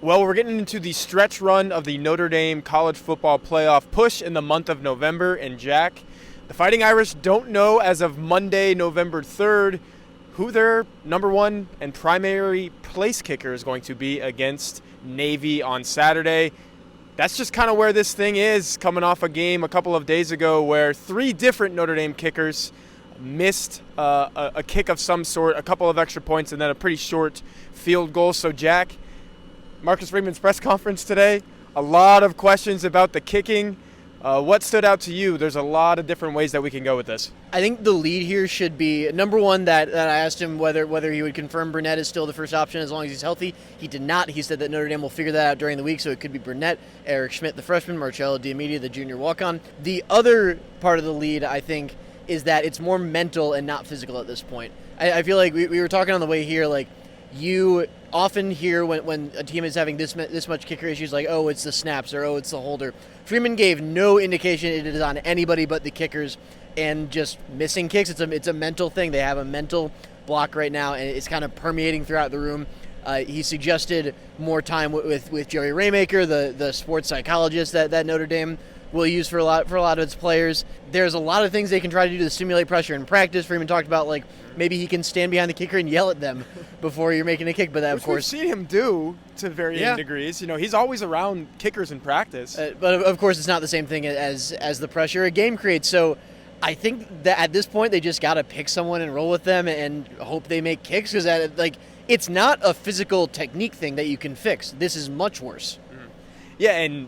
Well, we're getting into the stretch run of the Notre Dame college football playoff push in the month of November. And Jack, the Fighting Irish don't know as of Monday, November 3rd, who their number one and primary place kicker is going to be against Navy on Saturday. That's just kind of where this thing is, coming off a game a couple of days ago where three different Notre Dame kickers missed a kick of some sort, a couple of extra points, and then a pretty short field goal. So, Jack, Marcus Freeman's press conference today, a lot of questions about the kicking. What stood out to you? There's a lot of different ways that we can go with this. I think the lead here should be, number one, that I asked him whether he would confirm Burnett is still the first option as long as he's healthy. He did not. He said that Notre Dame will figure that out during the week, so it could be Burnett, Eric Schmidt, the freshman, Marcello Diamedia, the junior walk-on. The other part of the lead, I think, is that it's more mental and not physical at this point. I feel like we were talking on the way here, like, you often hear when a team is having this much kicker issues, like, oh, it's the snaps or oh, it's the holder. Freeman gave no indication it is on anybody but the kickers, and just missing kicks. It's a mental thing. They have a mental block right now, and it's kind of permeating throughout the room. He suggested more time with Jerry Raymaker, the sports psychologist that Notre Dame will use for a lot of its players. There's a lot of things they can try to do to simulate pressure in practice. Freeman talked about, like, maybe he can stand behind the kicker and yell at them before you're making a kick, but that, of course, we've seen him do to varying degrees. You know, he's always around kickers in practice. But of course, it's not the same thing as the pressure a game creates. So I think that at this point, they just got to pick someone and roll with them and hope they make kicks, because it's not a physical technique thing that you can fix. This is much worse. Mm-hmm. Yeah, and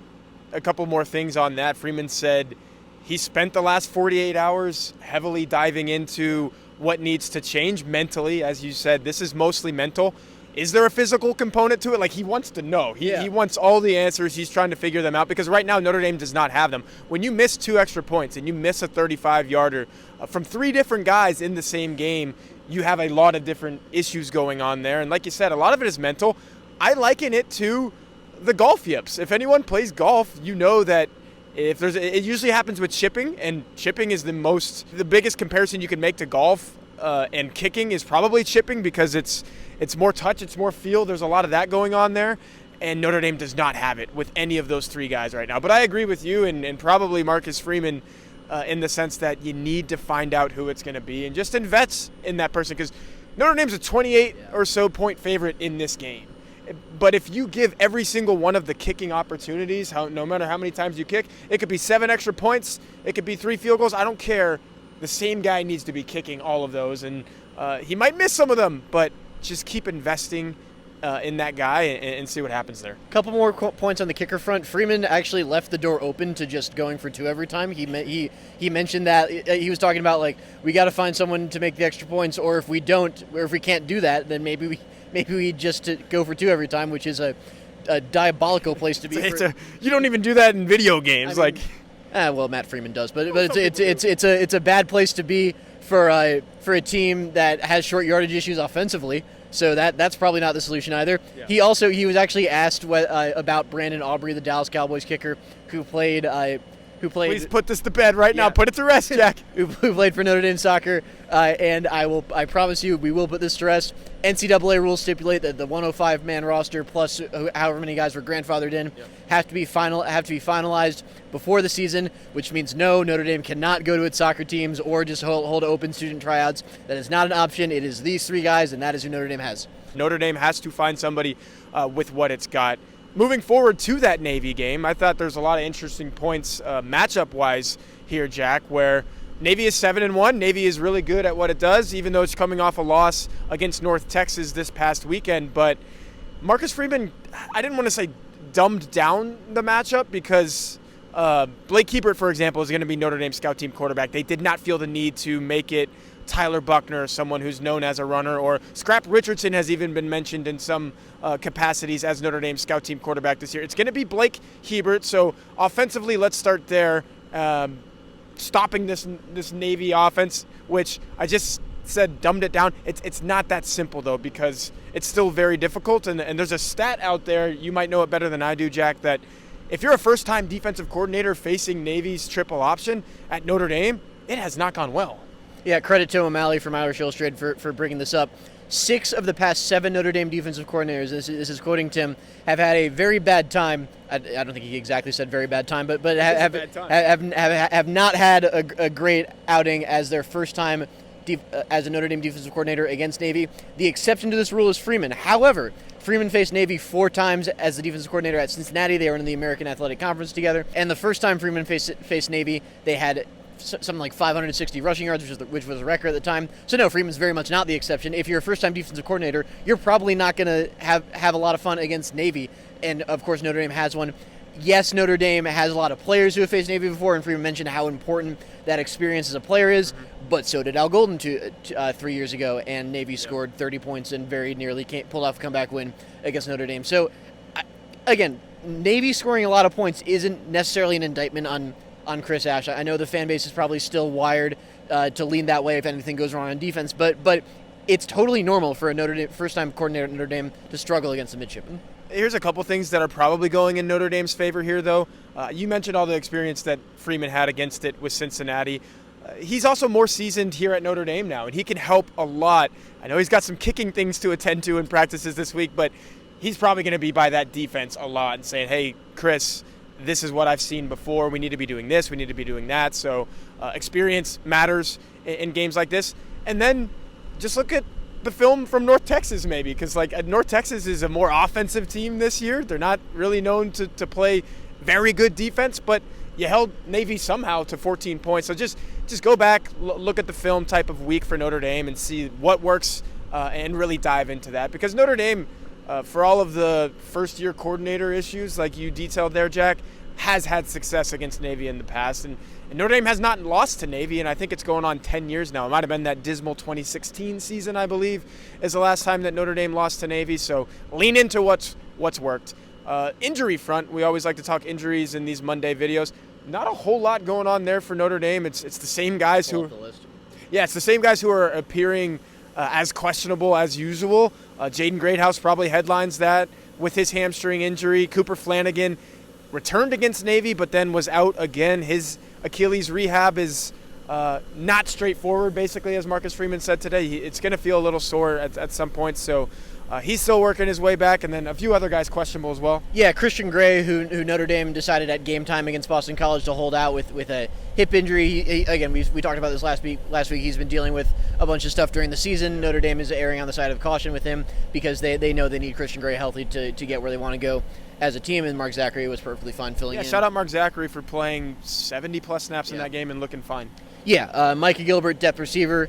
a couple more things on that. Freeman said he spent the last 48 hours heavily diving into what needs to change mentally. As you said, this is mostly mental. Is there a physical component to it? Like, he wants to know. He wants all the answers. He's trying to figure them out, because right now Notre Dame does not have them. When you miss 2 extra points and you miss a 35-yarder from 3 different guys in the same game, you have a lot of different issues going on there. And like you said, a lot of it is mental. I liken it to the golf yips. If anyone plays golf, you know that it usually happens with chipping, and chipping is the biggest comparison you can make to golf, and kicking is probably chipping, because it's more touch, it's more feel. There's a lot of that going on there, and Notre Dame does not have it with any of those 3 guys right now. But I agree with you and probably Marcus Freeman in the sense that you need to find out who it's going to be and just invest in that person, because Notre Dame's a 28 or so point favorite in this game. But if you give every single one of the kicking opportunities, no matter how many times you kick, it could be 7 extra points, it could be 3 field goals, I don't care. The same guy needs to be kicking all of those, and he might miss some of them, but just keep investing in that guy and see what happens there. A couple more points on the kicker front. Freeman actually left the door open to just going for 2 every time. He mentioned that he was talking about, like, we got to find someone to make the extra points, or if we can't do that, then maybe we just go for 2 every time, which is a diabolical place to be. You don't even do that in video games. Well, Matt Freeman does, but it's a bad place to be for a team that has short yardage issues offensively. So that's probably not the solution either. Yeah. He was actually asked about Brandon Aubrey, the Dallas Cowboys kicker, who played. Please put this to bed right now. Put it to rest, Jack. who played for Notre Dame soccer, and I promise you, we will put this to rest. NCAA rules stipulate that the 105-man roster plus however many guys were grandfathered in have to be finalized before the season, which means no, Notre Dame cannot go to its soccer teams or just hold open student tryouts. That is not an option. It is these 3 guys, and that is who Notre Dame has. Notre Dame has to find somebody with what it's got. Moving forward to that Navy game, I thought there's a lot of interesting points matchup-wise here, Jack, where Navy is 7-1. Navy is really good at what it does, even though it's coming off a loss against North Texas this past weekend. But Marcus Freeman, I didn't want to say dumbed down the matchup, because Blake Hebert, for example, is going to be Notre Dame scout team quarterback. They did not feel the need to make it Tyler Buckner, someone who's known as a runner, or Scrap Richardson has even been mentioned in some capacities as Notre Dame scout team quarterback this year. It's going to be Blake Hebert. So offensively, let's start there. Stopping this Navy offense, which I just said dumbed it down. It's not that simple, though, because it's still very difficult. And there's a stat out there, you might know it better than I do, Jack, that if you're a first-time defensive coordinator facing Navy's triple option at Notre Dame, it has not gone well. Yeah, credit to O'Malley from Irish Illustrated for bringing this up. 6 of the past 7 Notre Dame defensive coordinators, this is quoting Tim, have had a very bad time. I don't think he exactly said very bad time, but have not had a great outing as their first time as a Notre Dame defensive coordinator against Navy. The exception to this rule is Freeman. However, Freeman faced Navy 4 times as the defensive coordinator at Cincinnati. They were in the American Athletic Conference together. And the first time Freeman faced Navy, they had something like 560 rushing yards, which was a record at the time. So no, Freeman's very much not the exception. If you're a first-time defensive coordinator, you're probably not going to have a lot of fun against Navy. And, of course, Notre Dame has one. Yes, Notre Dame has a lot of players who have faced Navy before, and Freeman mentioned how important that experience as a player is, but so did Al Golden 3 years ago, and Navy scored 30 points and very nearly pulled off a comeback win against Notre Dame. So, again, Navy scoring a lot of points isn't necessarily an indictment on Chris Ash. I know the fan base is probably still wired to lean that way if anything goes wrong on defense, but it's totally normal for a Notre Dame first-time coordinator at Notre Dame to struggle against the midshipmen. Here's a couple things that are probably going in Notre Dame's favor here, though. You mentioned all the experience that Freeman had against it with Cincinnati. He's also more seasoned here at Notre Dame now, and he can help a lot. I know he's got some kicking things to attend to in practices this week, but he's probably going to be by that defense a lot and saying, hey, Chris, this is what I've seen before. We need to be doing this. We need to be doing that. So experience matters in games like this. And then just look at the film from North Texas maybe, because North Texas is a more offensive team this year. They're not really known to play very good defense, but you held Navy somehow to 14 points. So just go back, look at the film type of week for Notre Dame and see what works and really dive into that. Because Notre Dame, for all of the first-year coordinator issues like you detailed there, Jack, has had success against Navy in the past. And Notre Dame has not lost to Navy, and I think it's going on 10 years now. It might have been that dismal 2016 season, I believe, is the last time that Notre Dame lost to Navy. So lean into what's worked. Injury front, we always like to talk injuries in these Monday videos. Not a whole lot going on there for Notre Dame. It's the same guys who... Yeah, it's the same guys who are appearing as questionable as usual. Jaden Greathouse probably headlines that with his hamstring injury. Cooper Flanagan returned against Navy, but then was out again. His Achilles rehab is not straightforward, basically, as Marcus Freeman said today. It's going to feel a little sore at some point, so he's still working his way back, and then a few other guys questionable as well. Yeah, Christian Gray, who Notre Dame decided at game time against Boston College to hold out with a hip injury. Again, we talked about this last week. He's been dealing with a bunch of stuff during the season. Notre Dame is erring on the side of caution with him because they know they need Christian Gray healthy to get where they want to go as a team, and Mark Zachary was perfectly fine filling in. Yeah, shout out Mark Zachary for playing 70-plus snaps in that game and looking fine. Yeah, Micah Gilbert, depth receiver,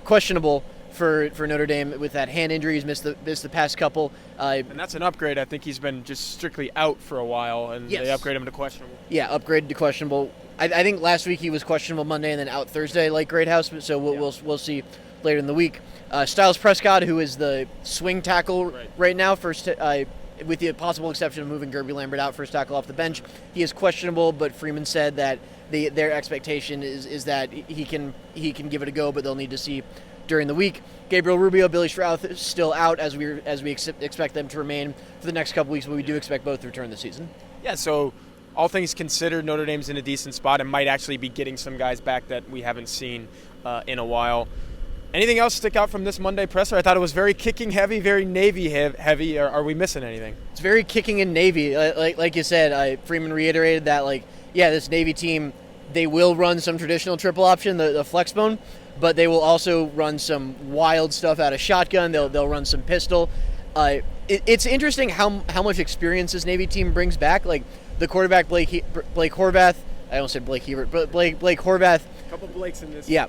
questionable for Notre Dame with that hand injury. He's missed the past couple. And that's an upgrade. I think he's been just strictly out for a while, and they upgrade him to questionable. Yeah, upgraded to questionable. I think last week he was questionable Monday and then out Thursday like Greathouse, so we'll see later in the week. Styles Prescott, who is the swing tackle right now, first with the possible exception of moving Gerby Lambert out first tackle off the bench. He is questionable, but Freeman said that their expectation is that he can give it a go, but they'll need to see during the week. Gabriel Rubio, Billy Strouth is still out as we expect them to remain for the next couple weeks, but we do expect both to return this season. Yeah, so all things considered, Notre Dame's in a decent spot and might actually be getting some guys back that we haven't seen in a while. Anything else stick out from this Monday presser? I thought it was very kicking heavy, very Navy heavy. Are we missing anything? It's very kicking and Navy. Like you said, Freeman reiterated that, this Navy team, they will run some traditional triple option, the flex bone, but they will also run some wild stuff out of shotgun. They'll run some pistol. It's interesting how much experience this Navy team brings back. Like the quarterback Blake Horvath. I almost said Blake Hebert, but Blake Horvath. A couple Blakes in this. Yeah.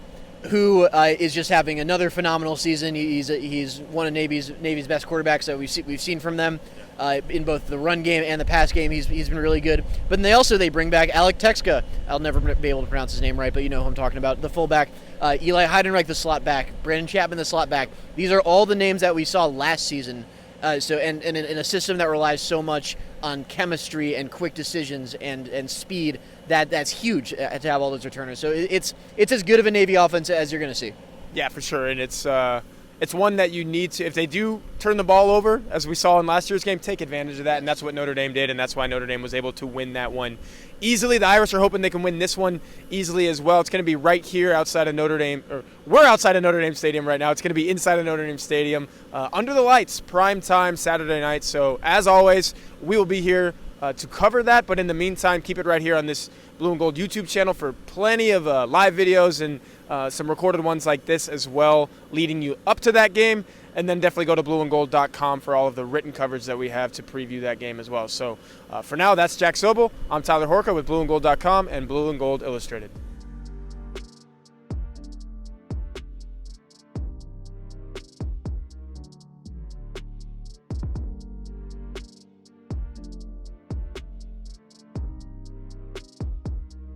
Who is just having another phenomenal season. He's one of Navy's best quarterbacks that we've seen from them in both the run game and the pass game. He's been really good. But then they bring back Alec Texka. I'll never be able to pronounce his name right, but you know who I'm talking about. The fullback, Eli Heidenreich, the slot back, Brandon Chapman, the slot back. These are all the names that we saw last season. And in a system that relies so much on chemistry and quick decisions and speed, that's huge to have all those returners. So it's as good of a Navy offense as you're going to see. Yeah, for sure. And it's it's one that you need to, if they do turn the ball over, as we saw in last year's game, take advantage of that, and that's what Notre Dame did, and that's why Notre Dame was able to win that one easily. The Irish are hoping they can win this one easily as well. It's going to be right here outside of Notre Dame, or we're outside of Notre Dame Stadium right now. It's going to be inside of Notre Dame Stadium, under the lights, prime time Saturday night. So as always, we will be here to cover that, but in the meantime, keep it right here on this Blue and Gold YouTube channel for plenty of live videos and some recorded ones like this as well, leading you up to that game. And then definitely go to blueandgold.com for all of the written coverage that we have to preview that game as well. So for now, that's Jack Sobel. I'm Tyler Horka with blueandgold.com and Blue and Gold Illustrated.